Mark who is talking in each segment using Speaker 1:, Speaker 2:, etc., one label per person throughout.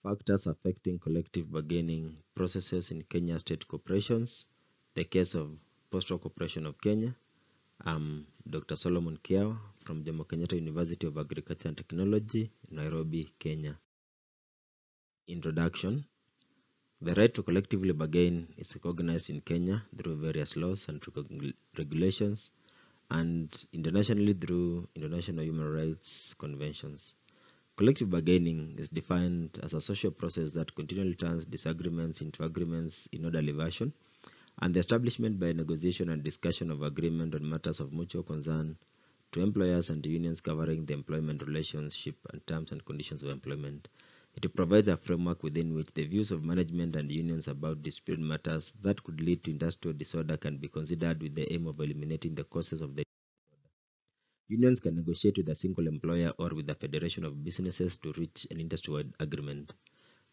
Speaker 1: Factors affecting collective bargaining processes in Kenya state corporations. The case of Postal Corporation of Kenya. I'm Dr. Solomon Kiao from Jomo Kenyatta University of Agriculture and Technology, Nairobi, Kenya. Introduction. The right to collectively bargain is recognized in Kenya through various laws and regulations, and internationally through international human rights conventions. Collective bargaining is defined as a social process that continually turns disagreements into agreements in orderly fashion, and the establishment by negotiation and discussion of agreement on matters of mutual concern to employers and unions covering the employment relationship and terms and conditions of employment. It provides a framework within which the views of management and unions about disputed matters that could lead to industrial disorder can be considered with the aim of eliminating the causes of the disorder. Unions can negotiate with a single employer or with a federation of businesses to reach an industry-wide agreement.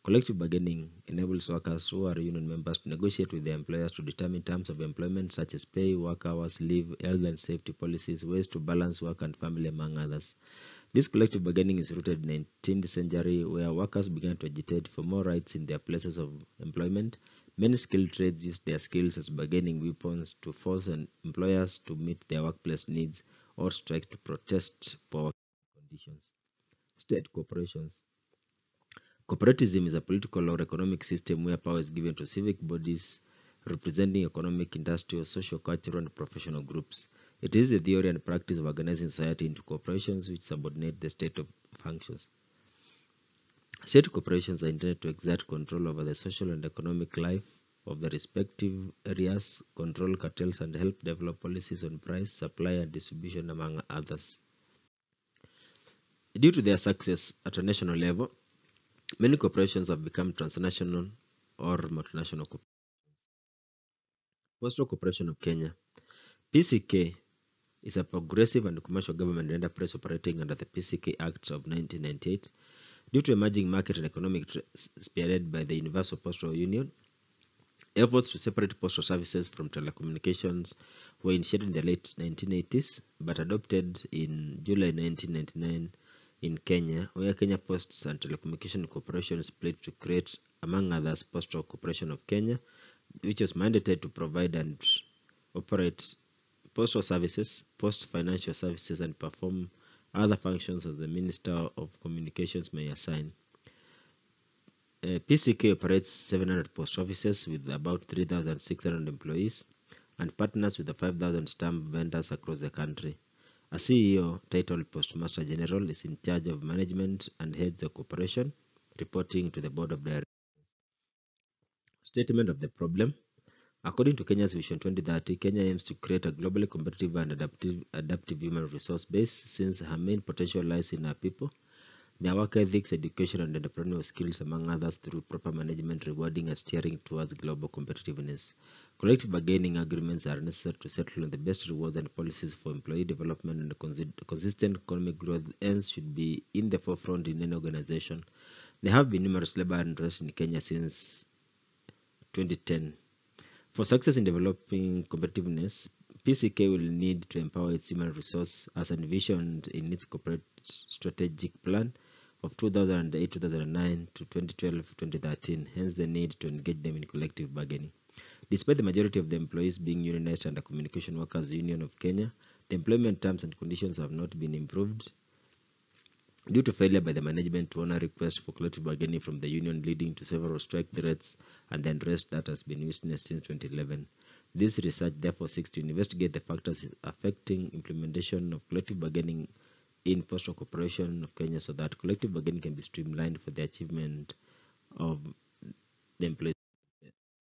Speaker 1: Collective bargaining enables workers who are union members to negotiate with their employers to determine terms of employment such as pay, work hours, leave, health and safety policies, ways to balance work and family, among others. This collective bargaining is rooted in the 19th century, where workers began to agitate for more rights in their places of employment. Many skilled trades used their skills as bargaining weapons to force employers to meet their workplace needs or strike to protest for work conditions. State corporations. Corporatism is a political or economic system where power is given to civic bodies representing economic, industrial, social, cultural, and professional groups. It is the theory and practice of organizing society into corporations which subordinate the state of functions. State corporations are intended to exert control over the social and economic life of the respective areas, control cartels, and help develop policies on price, supply, and distribution, among others. Due to their success at a national level, many corporations have become transnational or multinational corporations. Postal Corporation of Kenya. PCK is a progressive and commercial government enterprise operating under the PCK Act of 1998. Due to emerging market and economic spearheaded by the Universal Postal Union, efforts to separate postal services from telecommunications were initiated in the late 1980s, but adopted in July 1999 in Kenya, where Kenya Posts and Telecommunication Corporation split to create, among others, Postal Corporation of Kenya, which was mandated to provide and operate postal services, post financial services, and perform other functions as the Minister of Communications may assign. PCK operates 700 post offices with about 3,600 employees and partners with the 5,000 stamp vendors across the country. A CEO, titled Postmaster General, is in charge of management and heads the corporation, reporting to the Board of Directors. Statement of the problem. According to Kenya's Vision 2030, Kenya aims to create a globally competitive and adaptive human resource base, since her main potential lies in our people, their work ethics, education, and entrepreneurial skills, among others, through proper management, rewarding and steering towards global competitiveness. Collective bargaining agreements are necessary to settle on the best rewards and policies for employee development, and consistent economic growth ends should be in the forefront in any organization. There have been numerous labor unrest in Kenya since 2010. For success in developing competitiveness, PCK will need to empower its human resource as envisioned in its corporate strategic plan of 2008-2009 to 2012-2013, hence the need to engage them in collective bargaining. Despite the majority of the employees being unionized under Communication Workers Union of Kenya, the employment terms and conditions have not been improved due to failure by the management to honor requests for collective bargaining from the union, leading to several strike threats and the unrest that has been witnessed since 2011. This research therefore seeks to investigate the factors affecting implementation of collective bargaining in Postal Corporation of Kenya so that collective bargaining can be streamlined for the achievement of the employees.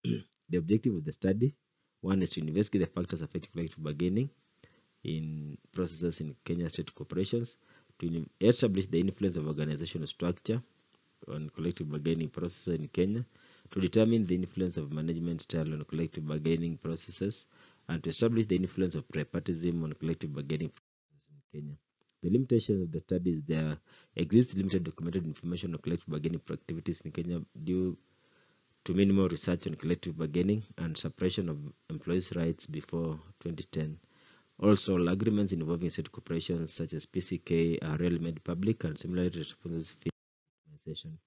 Speaker 1: The objective of the study, one, is to investigate the factors affecting collective bargaining in processes in Kenya state corporations, to establish the influence of organizational structure on collective bargaining processes in Kenya, to determine the influence of management style on collective bargaining processes, and to establish the influence of tripartism on collective bargaining processes in Kenya. The limitations of the study is there exists limited documented information on collective bargaining activities in Kenya due to minimal research on collective bargaining and suppression of employees' rights before 2010. Also, all agreements involving state corporations such as PCK are rarely made public and similarly responses victimization.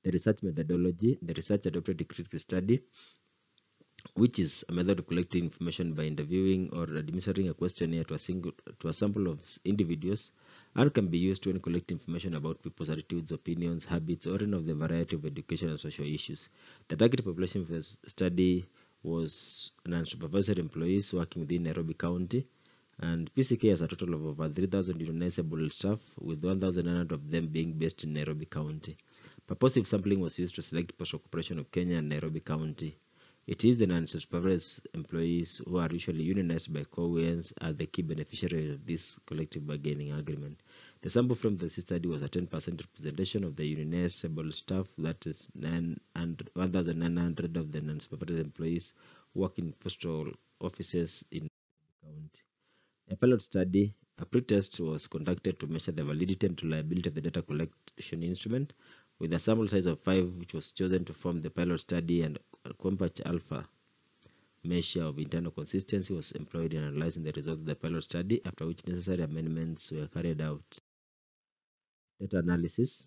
Speaker 1: The research methodology. The research adopted descriptive study, which is a method of collecting information by interviewing or administering a questionnaire to a sample of individuals, and can be used to collect information about people's attitudes, opinions, habits, or any of the variety of education and social issues. The target population for the study was non-supervisory employees working within Nairobi County, and PCK has a total of over 3,000 unionizable staff, with 1,900 of them being based in Nairobi County. Purposive sampling was used to select Postal Corporation of Kenya and Nairobi County. It is the non-supervised employees who are usually unionized by co-unions as the key beneficiaries of this collective bargaining agreement. The sample from the study was a 10% representation of the unionizable staff, that is 1,900 of the non-supervised employees work in postal offices in the county. A pilot study, a pre-test, was conducted to measure the validity and reliability of the data collection instrument, with a sample size of 5, which was chosen to form the pilot study, and a Cronbach alpha measure of internal consistency was employed in analyzing the results of the pilot study, after which necessary amendments were carried out. Data analysis,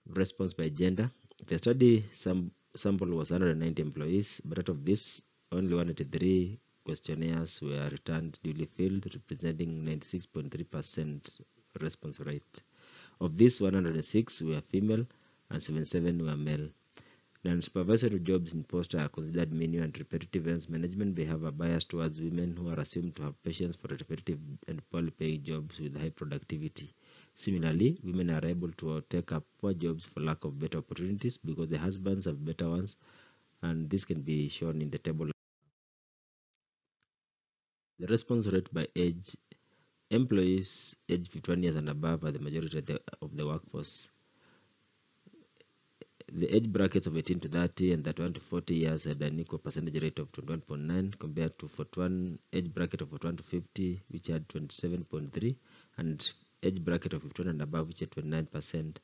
Speaker 1: response by gender. The study sample was 190 employees, but out of this, only 183 questionnaires were returned duly filled, representing 96.3% response rate. Of these, 106 were female and 77 were male. Non-supervisory jobs in post are considered menial and repetitive, hence management may have a bias towards women who are assumed to have patience for repetitive and poorly paid jobs with high productivity. Similarly, women are able to take up poor jobs for lack of better opportunities because their husbands have better ones, and this can be shown in the table. The response rate by age. Employees aged 51 years and above are the majority of the workforce. The age brackets of 18 to 30 and 31 to 40 years had an equal percentage rate of 21.9 compared to 41 age bracket of 41 to 50, which had 27.3, and age bracket of 51 and above, which had 29%.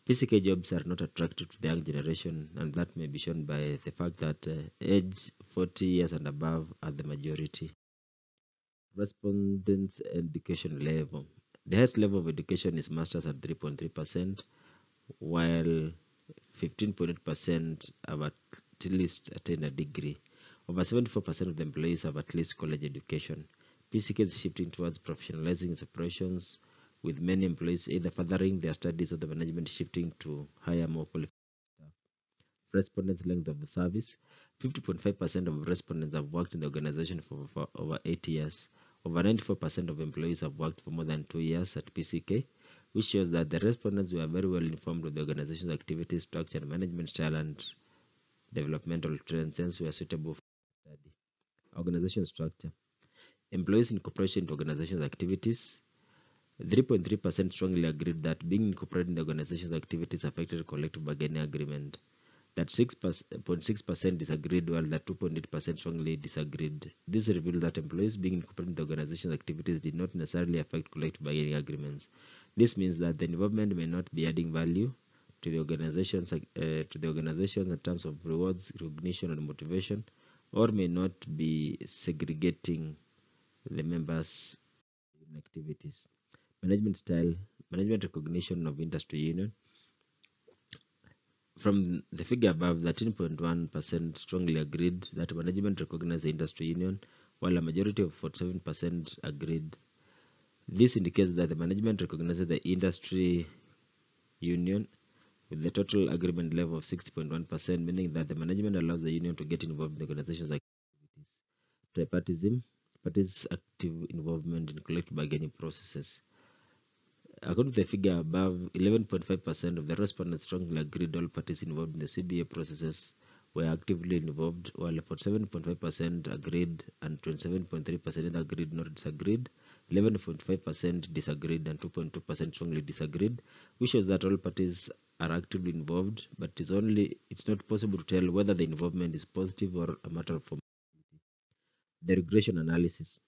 Speaker 1: PCK jobs are not attractive to the young generation, and that may be shown by the fact that age 40 years and above are the majority. Respondents' education level. The highest level of education is master's at 3.3%, while 15.8% have at least attained a degree. Over 74% of the employees have at least college education. PCK is shifting towards professionalizing its operations, with many employees either furthering their studies or the management shifting to hire more qualified staff. Respondents' length of the service. 50.5% of respondents have worked in the organization for over 8 years. Over 94% of employees have worked for more than 2 years at PCK, which shows that the respondents were very well informed of the organization's activities, structure, management style, and developmental trends, hence were suitable for study. Organization structure. Employees incorporation into organization's activities. 3.3% strongly agreed that being incorporated in the organization's activities affected collective bargaining agreement. That 6.6% disagreed, while that 2.8% strongly disagreed. This revealed that employees being incorporated in the organization's activities did not necessarily affect collective bargaining agreements. This means that the involvement may not be adding value to the organizations in terms of rewards, recognition, and motivation, or may not be segregating the members' in activities. Management style, management recognition of industry union. From the figure above, 13.1% strongly agreed that management recognized the industry union, while a majority of 47% agreed. This indicates that the management recognizes the industry union with the total agreement level of 60.1%, meaning that the management allows the union to get involved in the organization's activities. Tripartism, parties' active involvement in collective bargaining processes. According to the figure above, 11.5% of the respondents strongly agreed all parties involved in the CBA processes were actively involved, while 47.5% agreed and 27.3% either agreed nor disagreed. 11.5% disagreed and 2.2% strongly disagreed, which shows that all parties are actively involved, but it's not possible to tell whether the involvement is positive or a matter of formality. The regression analysis.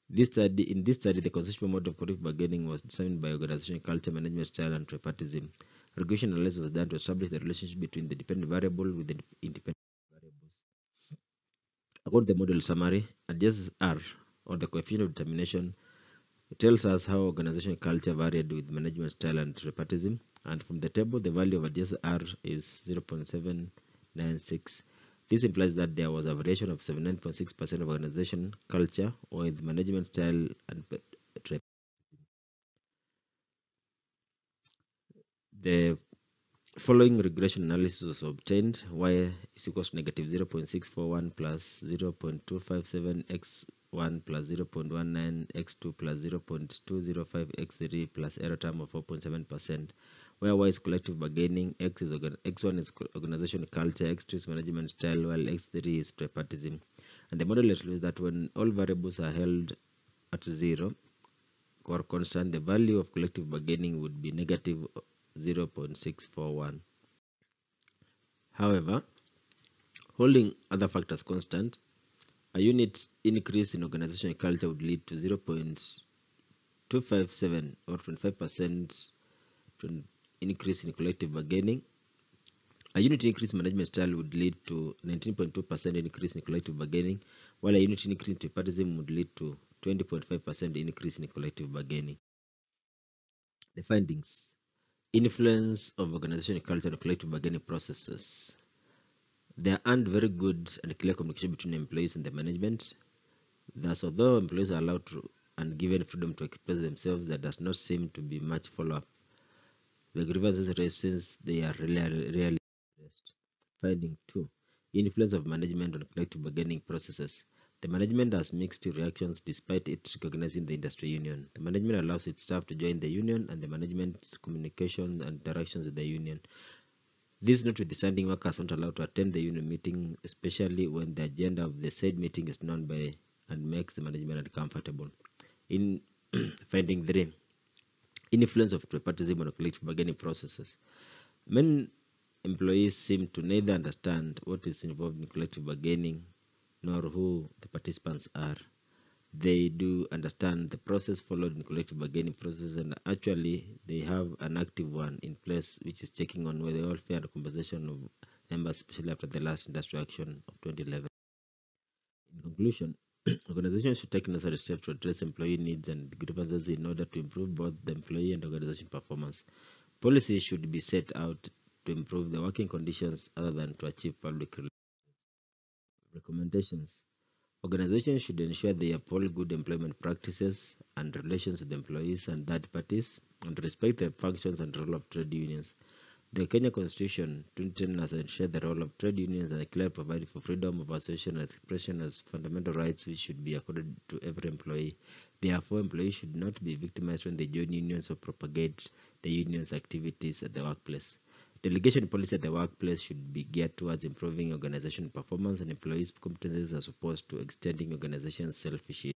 Speaker 1: In this study, the conceptual mode of collective bargaining was determined by organizational culture, management style, and tripartism. Regression analysis was done to establish the relationship between the dependent variable with the independent variables. According to the model summary, IJSR, or the coefficient of determination, tells us how organizational culture varied with management style and tripartism. And from the table, the value of IJSR is 0.796. This implies that there was a variation of 79.6% of organization culture with management style and the following regression analysis was obtained. Y is equals to negative 0.641 plus 0.257 x1 plus 0.19 x2 plus 0.205 x3 plus error term of 4.7%, where Y is collective bargaining, x1 is organization culture, x2 is management style, while x3 is tripartism. And the model shows that when all variables are held at 0 or constant, the value of collective bargaining would be negative 0.641. However, holding other factors constant, a unit increase in organizational culture would lead to 0.257 or 25% increase in collective bargaining. A unit increase in management style would lead to 19.2% increase in collective bargaining, while a unit increase in tripartism would lead to 20.5% increase in collective bargaining. The findings. Influence of organizational culture and collective bargaining processes. There aren't very good and clear communication between employees and the management. Thus, although employees are allowed to and given freedom to express themselves, there does not seem to be much follow-up. The grievances raised since they are rarely addressed. Finding 2. Influence of management on collective bargaining processes. The management has mixed reactions despite it recognizing the industry union. The management allows its staff to join the union and the management's communication and directions with the union. This notwithstanding, workers aren't allowed to attend the union meeting, especially when the agenda of the said meeting is known by and makes the management uncomfortable. In finding 3, influence of tripartism on collective bargaining processes. Many employees seem to neither understand what is involved in collective bargaining nor who the participants are. They do understand the process followed in collective bargaining process, and actually they have an active one in place which is checking on the welfare and compensation of members, especially after the last industrial action of 2011. In conclusion, organizations should take necessary steps to address employee needs and grievances in order to improve both the employee and organization performance. Policies should be set out to improve the working conditions other than to achieve public recommendations. Organizations should ensure they uphold good employment practices and relations with employees and third parties, and respect the functions and role of trade unions. The Kenya Constitution 2010 has ensured the role of trade unions and clearly provided for freedom of association and expression as fundamental rights which should be accorded to every employee. Therefore, employees should not be victimized when they join unions or propagate the union's activities at the workplace. Delegation policy at the workplace should be geared towards improving organization performance and employees' competencies as opposed to extending organization's selfish